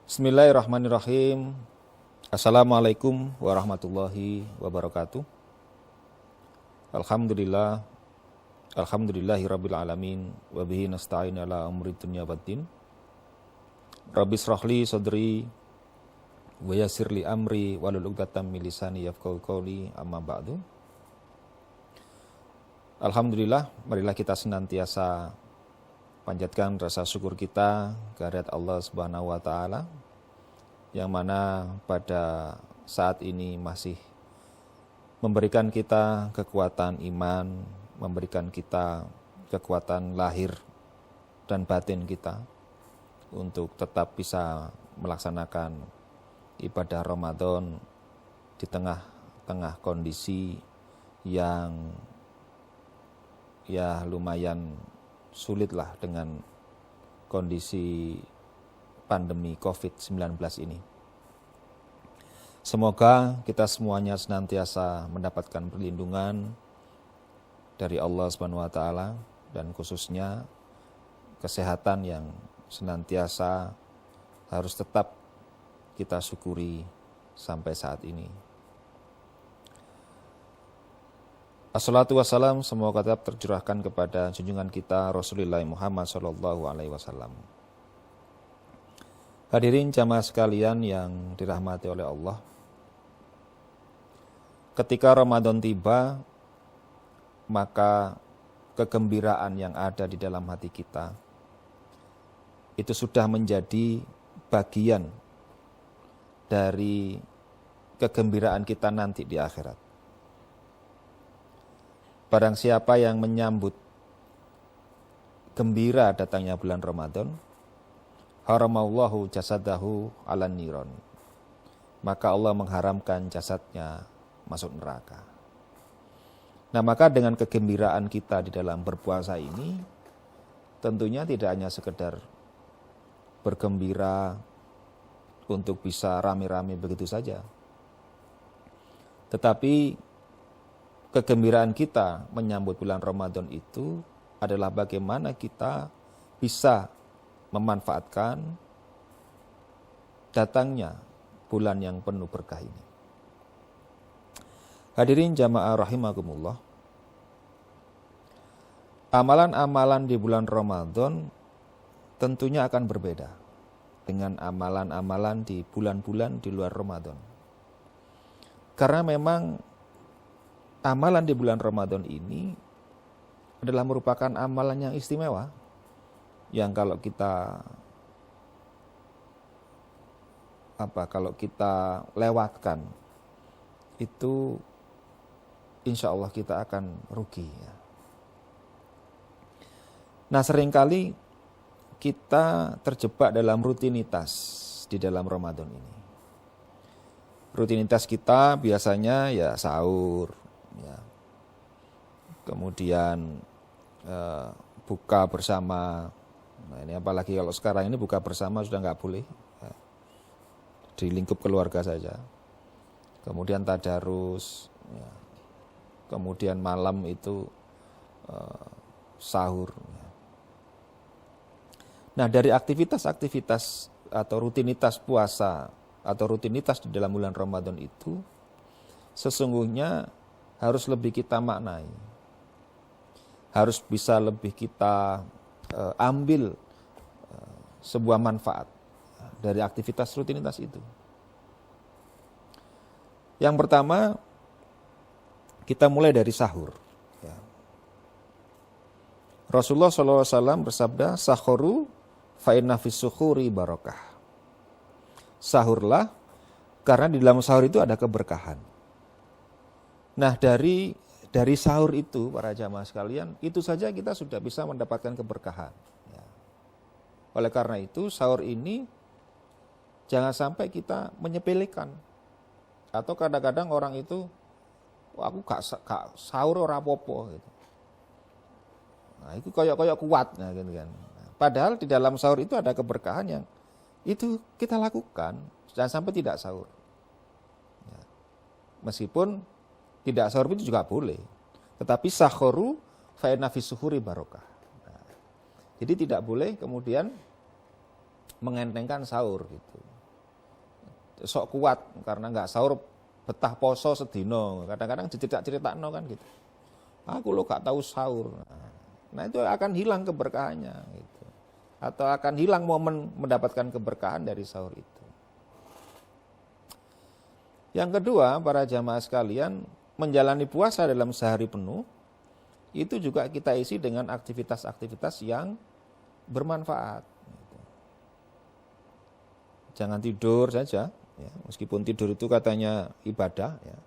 Bismillahirrahmanirrahim. Assalamualaikum warahmatullahi wabarakatuh. Alhamdulillahi rabbil alamin. Wabihi nasta'in ala umri dunya waddin. Rabbi shrahli sadri wa yassirli amri wahlul 'uqdatam min lisani yafqahu qawli, amma ba'du. Alhamdulillah, marilah kita senantiasa panjatkan rasa syukur kita kehadirat Allah Subhanahu wa taala, yang mana pada saat ini masih memberikan kita kekuatan iman, memberikan kita kekuatan lahir dan batin kita untuk tetap bisa melaksanakan ibadah Ramadan di tengah-tengah kondisi yang ya lumayan sulit lah dengan kondisi pandemi COVID-19 ini. Semoga kita semuanya senantiasa mendapatkan perlindungan dari Allah Subhanahu wa taala, dan khususnya kesehatan yang senantiasa harus tetap kita syukuri sampai saat ini. Assalatu wassalam, semoga tetap tercurahkan kepada junjungan kita Rasulullah Muhammad SAW. Hadirin jamaah sekalian yang dirahmati oleh Allah, ketika Ramadan tiba, maka kegembiraan yang ada di dalam hati kita itu sudah menjadi bagian dari kegembiraan kita nanti di akhirat. Barang siapa yang menyambut gembira datangnya bulan Ramadan, haramallahu jasadahu ala niron, maka Allah mengharamkan jasadnya masuk neraka. Nah, maka dengan kegembiraan kita di dalam berpuasa ini, tentunya tidak hanya sekedar bergembira untuk bisa rame-rame begitu saja, tetapi kegembiraan kita menyambut bulan Ramadan itu adalah bagaimana kita bisa memanfaatkan datangnya bulan yang penuh berkah ini. Hadirin jamaah rahimakumullah, amalan-amalan di bulan Ramadan tentunya akan berbeda dengan amalan-amalan di bulan-bulan di luar Ramadan. Karena memang amalan di bulan Ramadan ini adalah merupakan amalan yang istimewa, yang kalau kita lewatkan itu insya Allah kita akan rugi. Nah, seringkali kita terjebak dalam rutinitas di dalam Ramadan ini. Rutinitas kita biasanya ya sahur, ya, kemudian buka bersama. Nah, ini apalagi kalau sekarang ini buka bersama sudah nggak boleh, ya, di lingkup keluarga saja. Kemudian tadarus, ya, kemudian malam itu sahur. Ya. Nah, dari aktivitas-aktivitas atau rutinitas puasa atau rutinitas di dalam bulan Ramadan itu sesungguhnya harus lebih kita maknai, harus bisa lebih kita ambil sebuah manfaat dari aktivitas rutinitas itu. Yang pertama, kita mulai dari sahur. Ya. Rasulullah SAW bersabda, "Sahuru fa inna fis suhuri barakah." Sahurlah, karena di dalam sahur itu ada keberkahan. Nah, dari sahur itu, para jamaah sekalian, itu saja kita sudah bisa mendapatkan keberkahan. Ya. Oleh karena itu, sahur ini jangan sampai kita menyepelekan. Atau kadang-kadang orang itu, aku gak sahur ora apa-apa gitu. Nah, itu koyok-koyok kuat, nah, gitu kan. Padahal di dalam sahur itu ada keberkahan yang itu kita lakukan, jangan sampai tidak sahur. Ya. Meskipun tidak sahur itu juga boleh, tetapi sahuru fa inna fi suhuri barokah. Nah, jadi tidak boleh kemudian mengentengkan sahur gitu. Sok kuat karena nggak sahur betah poso sedino. Kadang-kadang cerita-cerita kan gitu. Aku lo gak tahu sahur. Nah itu akan hilang keberkahannya gitu. Atau akan hilang momen mendapatkan keberkahan dari sahur itu. Yang kedua, para jamaah sekalian, menjalani puasa dalam sehari penuh itu juga kita isi dengan aktivitas-aktivitas yang bermanfaat. Jangan tidur saja, ya. Meskipun tidur itu katanya ibadah, ya.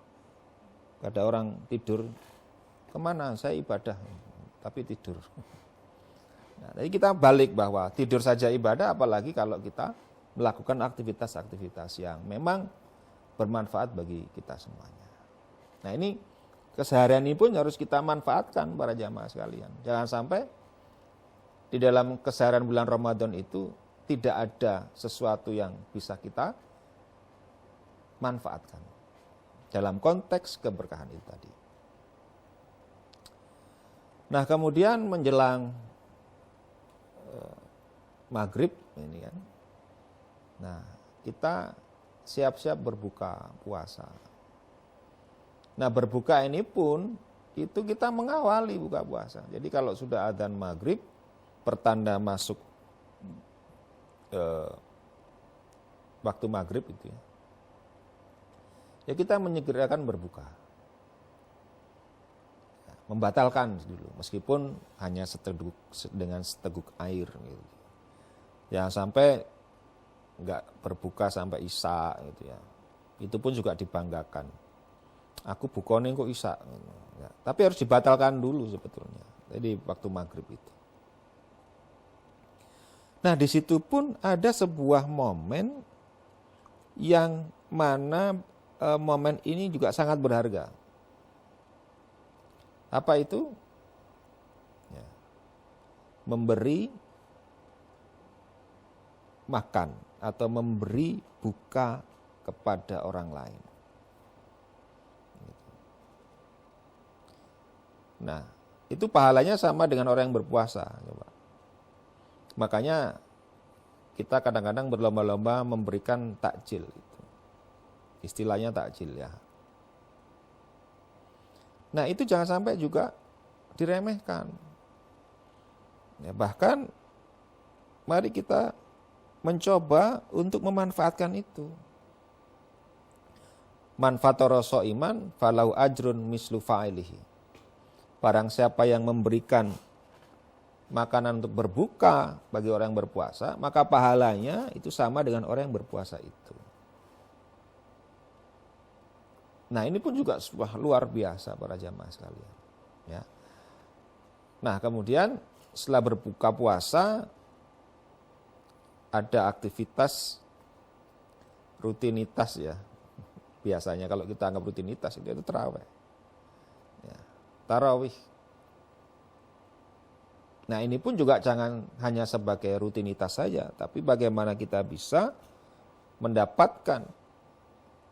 Ada orang tidur, kemana? Saya ibadah, tapi tidur. Nah, jadi kita balik bahwa tidur saja ibadah, apalagi kalau kita melakukan aktivitas-aktivitas yang memang bermanfaat bagi kita semuanya. Nah ini keseharian ini pun harus kita manfaatkan para jamaah sekalian. Jangan sampai di dalam keseharian bulan Ramadan itu tidak ada sesuatu yang bisa kita manfaatkan dalam konteks keberkahan itu tadi. Nah kemudian menjelang maghrib ini kan, nah kita siap-siap berbuka puasa. Nah berbuka ini pun itu kita mengawali buka puasa. Jadi kalau sudah adzan maghrib, pertanda masuk waktu maghrib itu ya kita menyegerakan berbuka. Membatalkan dulu, meskipun hanya dengan seteguk air. Gitu. Jangan sampai nggak berbuka sampai isya gitu ya. Itu pun juga dibanggakan. Aku bukone kok isya. Gitu. Ya. Tapi harus dibatalkan dulu sebetulnya. Jadi waktu maghrib itu. Nah di situ pun ada sebuah momen yang mana momen ini juga sangat berharga. Apa itu? Ya. Memberi makan atau memberi buka kepada orang lain. Nah, itu pahalanya sama dengan orang yang berpuasa. Coba. Makanya kita kadang-kadang berlomba-lomba memberikan takjil. Istilahnya takjil ya. Nah itu jangan sampai juga diremehkan. Ya, bahkan mari kita mencoba untuk memanfaatkan itu. Man fatara shaiman falau ajrun mislu fa'ilihi. Barang siapa yang memberikan makanan untuk berbuka bagi orang yang berpuasa, maka pahalanya itu sama dengan orang yang berpuasa itu. Nah ini pun juga sebuah luar biasa para jamaah sekalian. Ya. Nah kemudian setelah berbuka puasa ada aktivitas rutinitas ya. Biasanya kalau kita anggap rutinitas itu tarawih. Ya. Tarawih. Nah ini pun juga jangan hanya sebagai rutinitas saja, tapi bagaimana kita bisa mendapatkan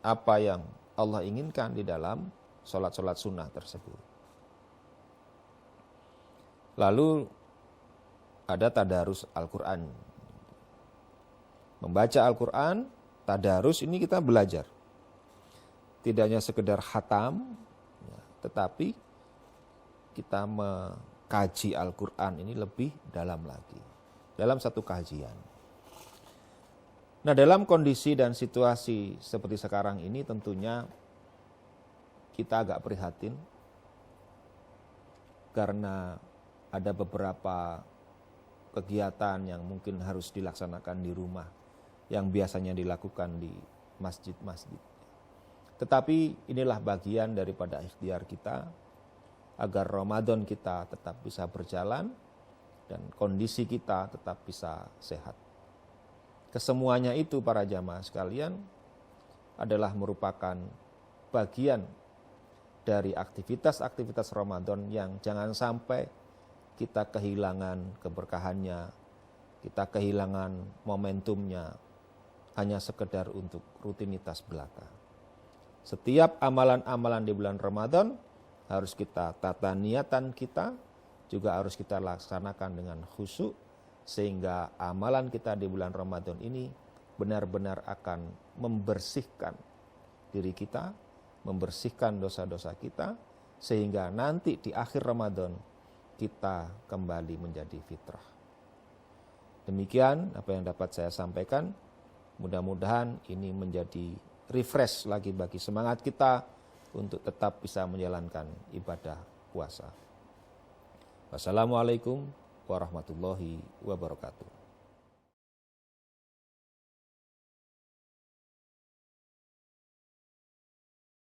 apa yang Allah inginkan di dalam sholat-sholat sunnah tersebut. Lalu ada tadarus Al-Quran. Membaca Al-Quran, tadarus ini kita belajar. Tidak hanya sekedar khatam, tetapi kita mengkaji Al-Quran ini lebih dalam lagi. Dalam satu kajian. Nah dalam kondisi dan situasi seperti sekarang ini tentunya kita agak prihatin karena ada beberapa kegiatan yang mungkin harus dilaksanakan di rumah yang biasanya dilakukan di masjid-masjid. Tetapi inilah bagian daripada ikhtiar kita agar Ramadan kita tetap bisa berjalan dan kondisi kita tetap bisa sehat. Kesemuanya itu para jamaah sekalian adalah merupakan bagian dari aktivitas-aktivitas Ramadan yang jangan sampai kita kehilangan keberkahannya, kita kehilangan momentumnya, hanya sekedar untuk rutinitas belaka. Setiap amalan-amalan di bulan Ramadan harus kita tata niatan kita, juga harus kita laksanakan dengan khusyuk, sehingga amalan kita di bulan Ramadan ini benar-benar akan membersihkan diri kita, membersihkan dosa-dosa kita, sehingga nanti di akhir Ramadan kita kembali menjadi fitrah. Demikian apa yang dapat saya sampaikan. Mudah-mudahan ini menjadi refresh lagi bagi semangat kita untuk tetap bisa menjalankan ibadah puasa. Wassalamualaikum warahmatullahi wabarakatuh.